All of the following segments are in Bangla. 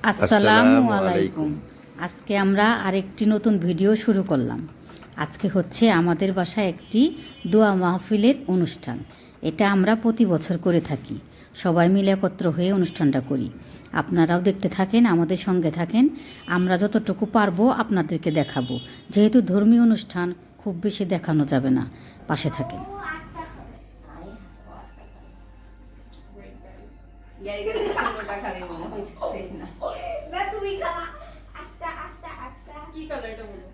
আসসালামু আলাইকুম। আজকে আমরা আরেকটি নতুন ভিডিও শুরু করলাম। আজকে হচ্ছে আমাদের বাসায় একটি দোয়া মাহফিলের অনুষ্ঠান। এটা আমরা প্রতি বছর করে থাকি, সবাই মিলে একত্র হয়ে অনুষ্ঠানটা করি। আপনারাও দেখতে থাকেন, আমাদের সঙ্গে থাকেন। আমরা যতটুকু পারবো আপনাদেরকে দেখাবো। যেহেতু ধর্মীয় অনুষ্ঠান, খুব বেশি দেখানো যাবে না, পাশে থাকেন। কি কালার এটা বলো?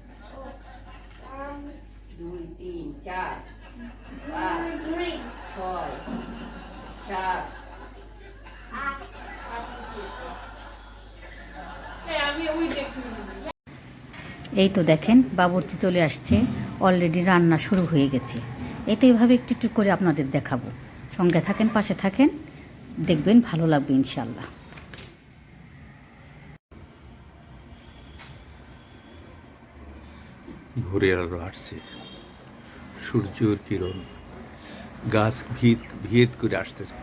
2, 3, 4, 5, 6, 7, আমি ওই দেখি। এই তো দেখেন, বাবুর্চি চলে আসছে, অলরেডি রান্না শুরু হয়ে গেছে। এটা এভাবে একটু একটু করে আপনাদের দেখাবো। সঙ্গে থাকেন, পাশে থাকেন, দেখবেন ভালো লাগবে ইনশাল্লাহ। ভোরের আলো আসছে, সূর্যের কিরণ গাছ ভিত ভিত করে আসতেছে।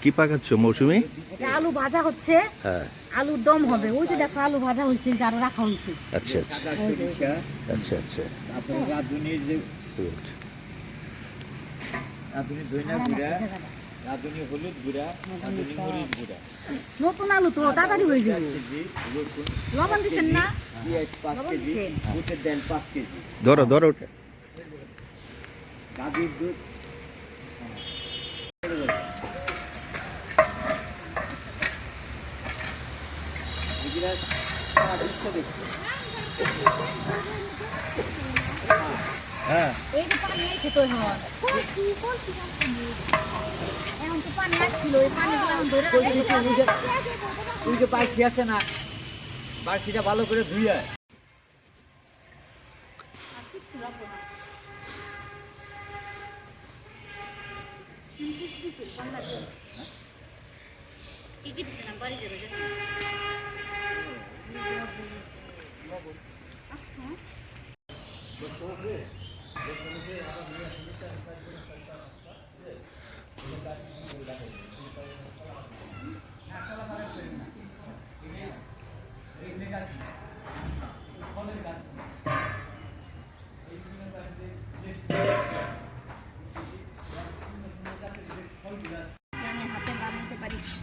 কি পাকাচ্ছ মৌসুমি? আলু ভাজা হচ্ছে, হ্যাঁ, আলুর দম হবে। ওই যে দেখো আলু ভাজা হয়েছে, আরো রাখা হয়েছে। আচ্ছা আচ্ছা আচ্ছা আচ্ছা। নতুন আলু তো তাড়াতাড়ি হয়ে যাবে। লবণ দিচ্ছেন না? লবণ দিচ্ছেন? ধরো ধরো ওটা। হ্যাঁ, এই যে পানি আছে তো এখন তো পানি আসছিল, এই পানি ধরে তুই যে বাড়ছি আছে না, বাড়ছিটা ভালো করে ধুইয়া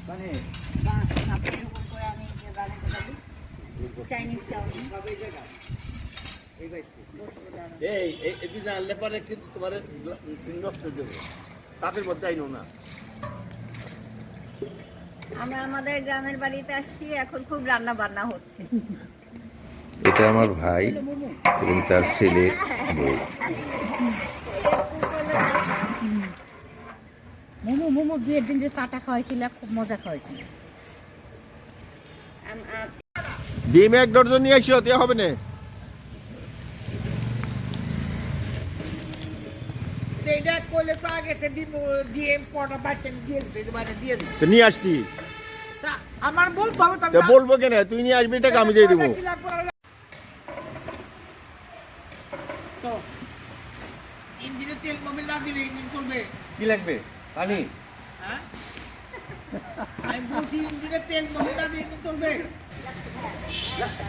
মানে চাইনিজ চাউমিন। এই আনলে পরে কিন্তু তোমার নষ্ট দেবো, তাপের মধ্যে আইনো না। আমরা আমাদের গ্রামের বাড়িতে আসছি, এখন খুব রান্না বান্না হচ্ছে। এটা আমার ভাই এবং তার ছেলে বউ। মোমো মোমো দুয়ের দিন যে চাটা খাওয়াইছিল, খুব মজা খাওয়াইছিল। ডিম 1 ডজন নিয়ে আসিও, তে হবে না। এইটা করলে তো আগে দিয়ে পটা বাচ্চা দিয়ে দিতে মানে দিয়ে দিই। তো নিয়ে আসছি, আমার বলতে হবে তা বলবো কেন? তুই নিয়ে আসবি, টাকা আমি দিয়ে দেবো। তো ইঞ্জিনে তেল মোবিল না দিলে ইঞ্জিন চলবে। কি লাগবে? পানি? হ্যাঁ, আমি বলছি ইঞ্জিনে তেল মোবিল না দিলে ইঞ্জিন চলবে।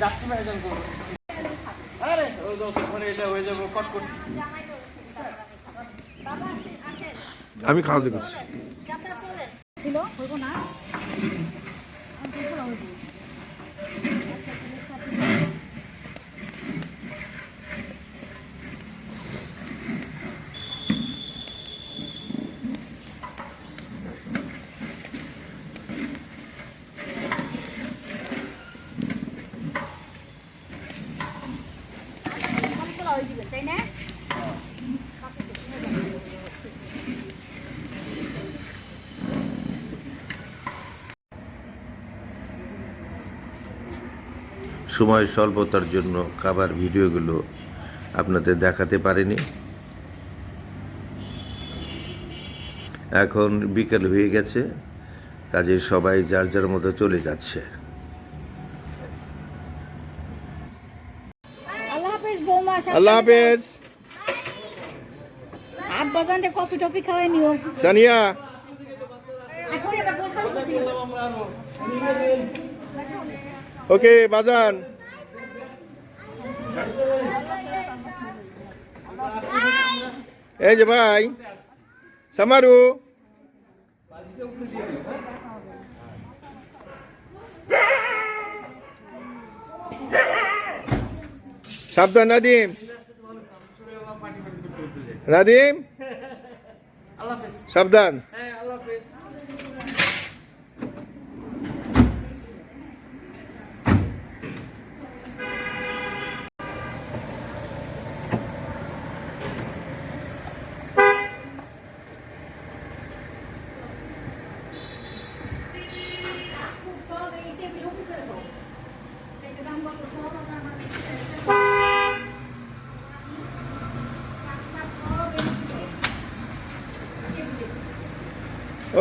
যাচ্ছি না একজন করবো। আরে ওই ওখানে এটা হয়ে যাবে কটকট। আমি খাওয়াতে করছি। ছিল হইব না? তাই না? সময় স্বল্পতার জন্য খাবার ভিডিওগুলো আপনাদের দেখাতে পারিনি। এখন বিকেল হয়ে গেছে, কাজে সবাই যার যার মতো চলে যাচ্ছে। আল্লাহ হাফেজ বৌমা, আল্লাহ হাফেজ আট বাজানটা কফি টফি খাওয়াই নিও। সানিয়া। ওকে বাজান। এই যে ভাই সামারু, সাবধান নাদিম, নাদিম সাবধান।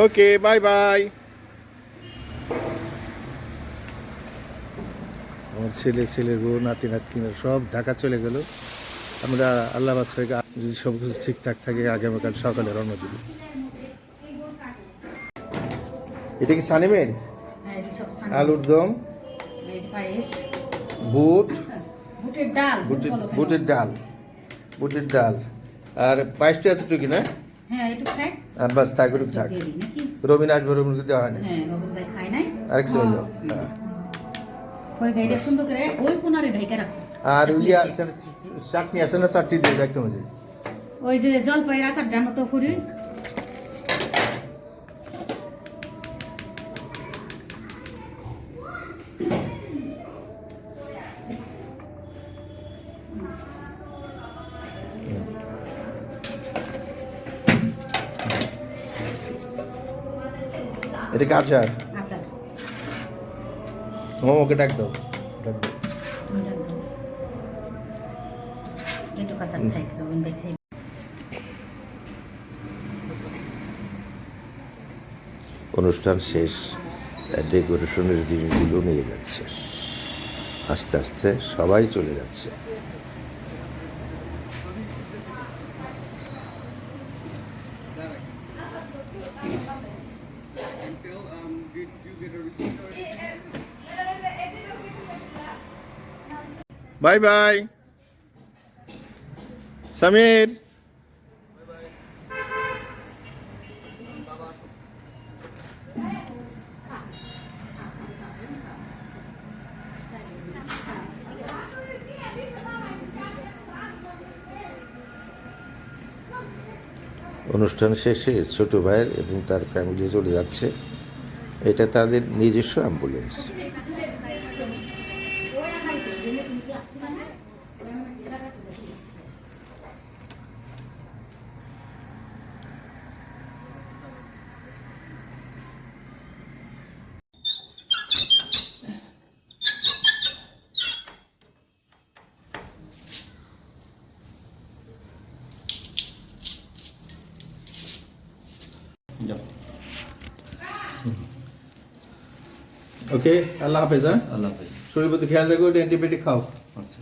Okay bye bye. আমার ছেলের বউ নাতি নাতনিরা সব ঢাকা চলে গেল। আমরা আল্লাহ থেকে যদি সব কিছু ঠিকঠাক থাকে আগামীকাল সকালে রওনা দিব। এটা কি সানিমের আলুর দম, বুট, বুটের ডাল, বুটের ডাল, বুটের ডাল আর পায়েসটা এতটুকু না? হ্যাঁ একটু খাই আর বাস থাক একটু থাক। দিয়ে দিই নাকি? রবিন আসবে, রবিনকে দেওয়া হয় না। হ্যাঁ বাবু ভাই খাই নাই। আরেক সময় দাও। হ্যাঁ। পরে গাইটা সুন্দর করে ওই কোনারে ঢাইকা রাখো। আর উলিয়া চাটনি আছে না? চাটনি দিয়ে একদম যে ওই যে জলপাইয়ের আচার ডান মতো ফুরি। এটা কি আচার? আচার মোমোকে ডাক দাও, ডাক দাও। তুমি ডাক দাও। একটু আচার খাই, রবীন ভাই খাই। অনুষ্ঠান শেষ, ডেকোরেশনের জিনিসগুলো নিয়ে যাচ্ছে। আস্তে আস্তে সবাই চলে যাচ্ছে। Bye bye Samir. অনুষ্ঠান শেষে ছোট ভাইয়ের এবং তার ফ্যামিলি চলে যাচ্ছে। এটা তাদের নিজস্ব অ্যাম্বুলেন্স। ওকে আল্লাহ হাফেজ। হ্যাঁ আল্লাহ হাফেজ। শরীর প্রতি খেয়াল রাখো, অ্যান্টিবায়োটিক খাও। আচ্ছা।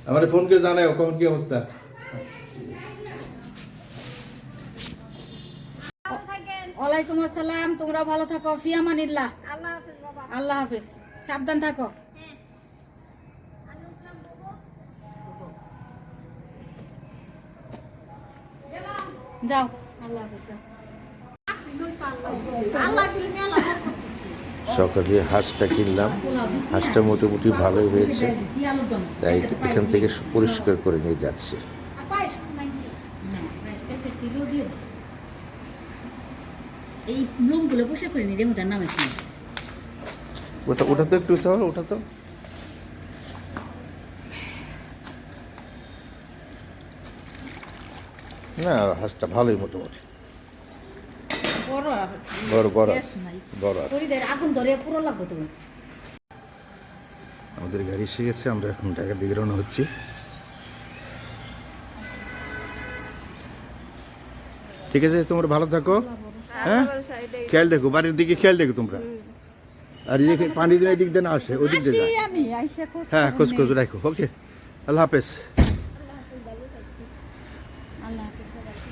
আমার ফোন করে জানাও কখন কি অবস্থা। ভালো থাকেন। ওয়ালাইকুম আসসালাম, তোমরা ভালো থাকো। ফিয়ামানিল্লাহ। আল্লাহ হাফেজ বাবা। আল্লাহ হাফেজ, সাবধান থাকো। হ্যাঁ আমি উঠলাম বাবু। যাও, আল্লাহ হাফেজ, যাও। সকালে হাঁসটা কিনলাম, হাঁসটা মোটামুটি ভালোই হয়েছে, তাই এখান থেকে পরিষ্কার করে নিয়ে যাচ্ছে। এই ব্লুমগুলো পরিষ্কার করে নি, রেমুদার নাম আছে। ওটা ওটা তো একটু চাও, ওটা তো না, হাঁসটা ভালোই মোটামুটি বড় বড় আছে, বড় আছে। আগুন ধরে পুরো লাগবে তুমি। আমাদের গাড়ি এসে গেছে, আমরা এখন ঢাকার দিকে রওনা হচ্ছি। ঠিক আছে, তোমরা ভালো থাকো। হ্যাঁ খেয়াল রেখো, বাড়ির দিকে খেয়াল রেখো তোমরা। আর এই পানি দিন এদিক দিয়ে না আসে, ওদিক দিয়ে যায়। আমি আইসা খোঁজ হ্যাঁ খোঁজ খোঁজ রাখো। ওকে, আল্লাহ হাফেজ। আল্লাহ হাফেজ সবাইকে।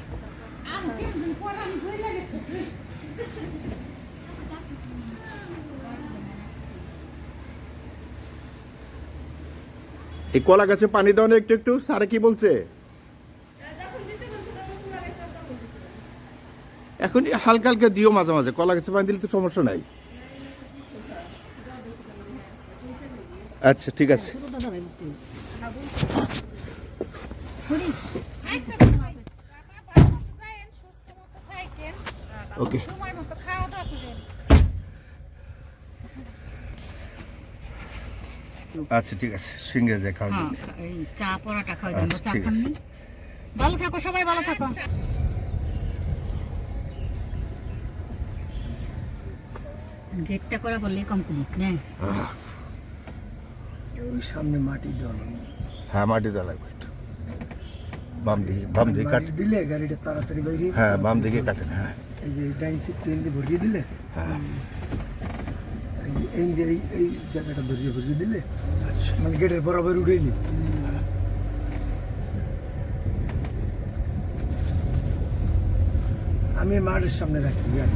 এই কলা গাছে পানি দাও না একটু একটু, স্যারে কি বলছে? এখন হালকা হালকা দিও মাঝে মাঝে, কলা গাছে পানি দিলে তো সমস্যা নাই। আচ্ছা ঠিক আছে। ওকে আচ্ছা ঠিক আছে, সিঙ্গে যায় খাওয়া হ্যাঁ, যাবে। এই চা পরোটা খাওয়া যাবে, আচ্ছা, চা ঠিক খাননি? ভালো থাকো সবাই, ভালো থাকো। গেটটা করা বললেই কমপ্লিট না? ওই সামনে মাটি জল হ্যাঁ মাটি দেওয়া লাগবে একটু। বাম দিকে কাট। দিলে গাড়িটা তাড়াতাড়ি বাইরে। হ্যাঁ বাম দিকে কাটেন। হ্যাঁ এই যে ডাইন সিট ট্রেন দিয়ে ভরিয়ে দিলে, হ্যাঁ এই জায়গাটা ভরিয়ে দিলে মানে গেটের বরাবর উঠে নি। আমি মাঠের সামনে রাখছি গাড়ি।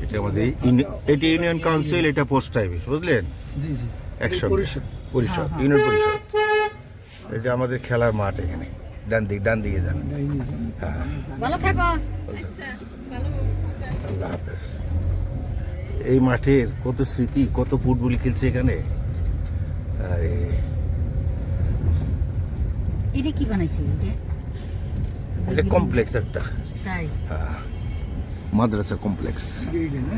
এটা আমাদের এটা ইউনিয়ন কাউন্সিল, এটা পোস্ট অফিস, বুঝলেন? জি জি একশো পরিষদ। পরিষদ, ইউনিয়ন পরিষদ। এটা আমাদের খেলার মাঠ, এখানে ডান দিকে যান। হ্যাঁ ভালো থাকো। আল্লাহ হাফেজ। এই মাঠের কত স্মৃতি, কত ফুটবল খেলছে এখানে। আরে এটা কি বানাইছে এটা? এটা কমপ্লেক্স একটা, তাই? হ্যাঁ মাদ্রাসা কমপ্লেক্স। এইটা না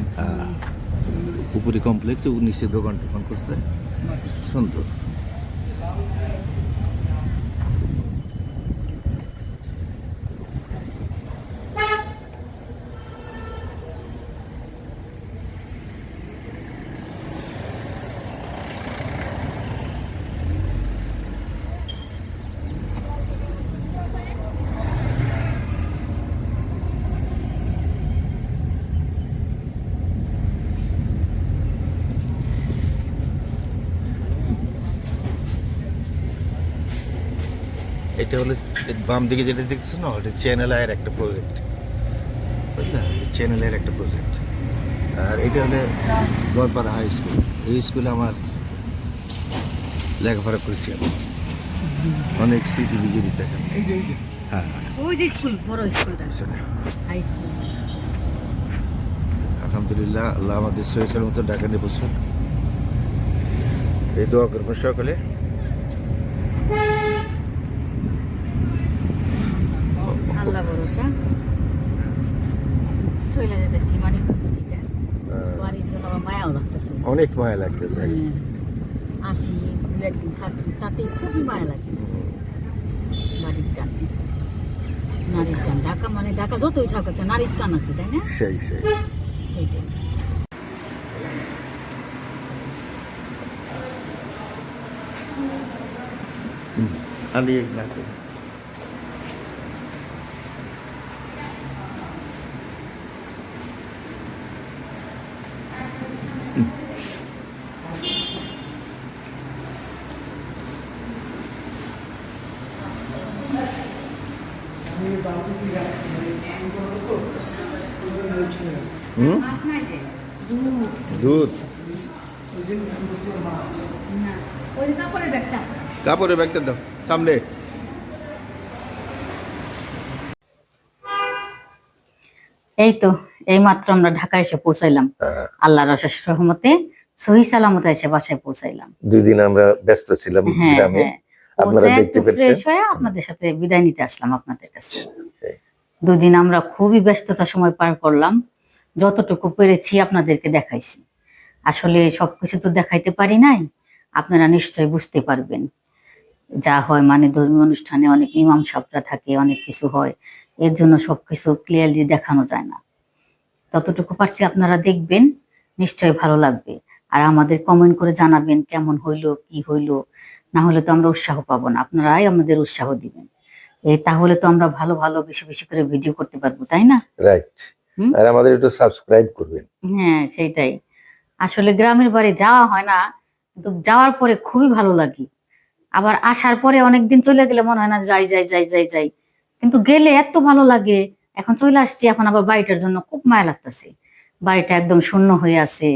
উপরে কমপ্লেক্স, নিচে দোকান টোকান করছে, সুন্দর। এটা হলো বাম দিকে যেটা দেখছো না, ওটা চ্যানেল আয়ের একটা প্রজেক্ট, বুঝলা? চ্যানেল আয়ের একটা প্রজেক্ট। আর এটা হলো গড়পাড়া হাই স্কুল। এই স্কুলে আমার লেখাপড়া করেছি আমি, অনেক স্মৃতি বিজড়িত এখানে। হ্যাঁ ওই যে স্কুল, বড় স্কুলটা, আসলে হাই স্কুল। আলহামদুলিল্লাহ, আল্লাহ আমাদের সহিসের মতো ঢাকা নিয়ে বসুন। এই দোয়া করবো সকলে। আল্লাহ ভরসা চলে যেতেছি মানে থেকে বাড়ির জন্য আমার মায়াও লাগতেছে। অনেক মায়া লাগতেছে। আসি দু একদিন থাকি, তাতে খুবই মায়া লাগে। বাড়ির টান, নারীর টান। ঢাকা মানে ঢাকা যতই থাকো একটা নারীর টান আছে, তাই না? সেই সেইটাই। আমি এক নাটক দুধ কাপড়ের ব্যাগটা দাও সামনে। এই তো এই মাত্র আমরা ঢাকা এসে পৌঁছাইলাম, আল্লাহর অশেষ রহমতে সহি সালামতে এসে বাসায় পৌঁছাইলাম। 2 দিন আমরা ব্যস্ত ছিলাম গ্রামে, আপনারা দেখতে পেরেছেন। ফ্রেশ হয়ে আপনাদের সাথে বিদায় নিতে আসলাম আপনাদের কাছে। 2 দিন আমরা খুবই ব্যস্ততার সময় পার করলাম, যতটুকু পেরেছি আপনাদেরকে দেখাইছি। আসলে সবকিছু তো দেখাইতে পারি নাই, আপনারা নিশ্চয়ই বুঝতে পারবেন। যা হয় মানে ধর্মীয় অনুষ্ঠানে অনেক ইমাম সাহেবরা থাকে, অনেক কিছু হয়, এর জন্য সবকিছু ক্লিয়ারলি দেখানো যায় না। ততটুকু পারছি আপনারা দেখবেন, নিশ্চয়ই ভালো লাগবে। আর আমাদের কমেন্ট করে জানাবেন কেমন হইলো, কি হইলো। না হলে তো আমরা উৎসাহ পাবো না, আপনারাই আমাদের উৎসাহ দিবেন। এই তাহলে তো আমরা ভালো ভালো বেশি বেশি করে ভিডিও করতে পারবো, তাই না? রাইট। হুম? আর আমাদের একটু সাবস্ক্রাইব করবেন। হ্যাঁ সেটাই। আসলে গ্রামের বাড়ি যাওয়া হয় না, কিন্তু যাওয়ার পরে খুবই ভালো লাগে। আবার আসার পরে অনেকদিন চলে গেলে মনে হয় না যাই যাই যাই যাই যাই, কিন্তু গেলে এত ভালো লাগে। এখন চলে আসছি, এখন আবার বাড়িটার জন্য খুব মায়া লাগতেছে। বাড়িটা একদম শূন্য হয়ে আছে।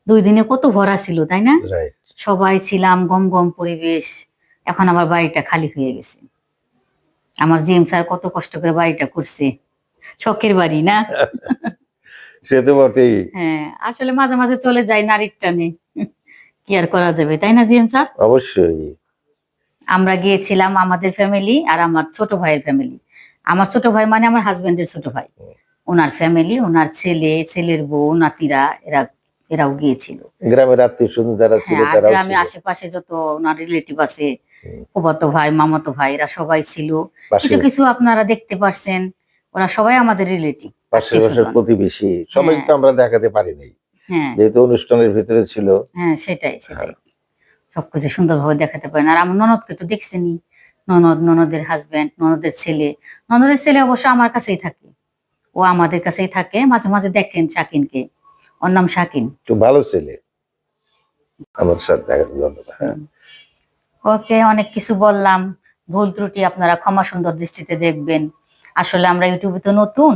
2 দিনে কত ভরা ছিল, তাই না? রাইট। সবাই ছিলাম, গম গম পরিবেশ। এখন আবার বাড়িটা খালি হয়ে গেছে। আমার জিএম স্যার কত কষ্ট করে বাড়িটা করছে, শখের বাড়ি না? সে তো বটেই। হ্যাঁ, আসলে মাঝে মাঝে চলে যায় নারীর টানে, কি আর করা যাবে, তাই না জিএম স্যার? অবশ্যই। আমরা গিয়েছিলাম আমাদের ফ্যামিলি আর আমার ছোট ভাইয়ের ফ্যামিলি। আমার ছোট ভাই মানে আমার হাজবেন্ডের ছোট ভাই, ওনার ফ্যামিলি, ওনার ছেলে, ছেলের বউ, নাতিরা, এরাও গিয়েছিল। গ্রামের আত্মীয় স্বজন যারা ছিল হ্যাঁ, আর তারাও গ্রামে ছিল। আশেপাশে যত ওনার রিলেটিভ আছে, ফুফাতো ভাই, মামাতো ভাই, এরা সবাই ছিল। পাশে কিছু কিছু আপনারা দেখতে পারছেন, ওরা সবাই আমাদের রিলেটিভ, পাশের পাশের প্রতিবেশী সবাই তো আমরা দেখাতে পারিনি, হ্যাঁ যেহেতু অনুষ্ঠানের ভিতরে ছিল। হ্যাঁ সেটাই সেটাই, সবকিছু সুন্দরভাবে দেখাতে পারেন। আর আমার ননদকে তো দেখছেনি, ননদ, ননদের হাজবেন্ড, ননদের ছেলে। ননদের ছেলে অবশ্য আমার কাছেই থাকে, ও আমাদের কাছেই থাকে, মাঝে মাঝে দেখেন শাকিনকে, ওর নাম শাকিন। খুব ভালো ছেলে, আমার সাথে দেখা ধন্যবাদ। হ্যাঁ, ওকে, অনেক কিছু বললাম, ভুল ত্রুটি আপনারা ক্ষমা সুন্দর দৃষ্টিতে দেখবেন। আসলে আমরা ইউটিউবে তো নতুন,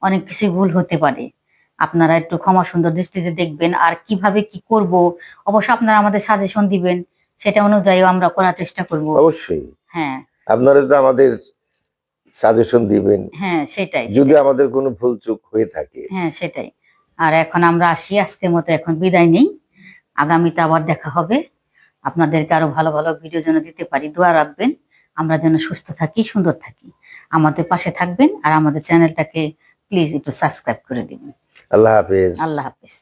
অনেক কিছু ভুল হতে পারে, আপনারা একটু ক্ষমা সুন্দর দৃষ্টিতে দেখবেন। আর কিভাবে কি করব, অবশ্য আপনারা আমাদের সাজেশন দিবেন, সেটা অনুযায়ী আমরা করার চেষ্টা করব। অবশ্যই হ্যাঁ আপনারা তো আমাদের সাজেশন দিবেন হ্যাঁ সেটাই যদি আমাদের কোনো ভুল চুক হয়ে থাকে। হ্যাঁ সেটাই। আর এখন আমরা আসি, আজকের মতো এখন বিদায় নেই, আগামীতে আবার দেখা হবে। আপনাদেরকে আরো ভালো ভালো ভিডিও যেন দিতে পারি, দোয়া রাখবেন, আমরা যেন সুস্থ থাকি, সুন্দর থাকি। আমাদের পাশে থাকবেন আর আমাদের চ্যানেলটাকে প্লিজ একটু সাবস্ক্রাইব করে দিবেন। আল্লাহ হাফেজ। আল্লাহ হাফেজ।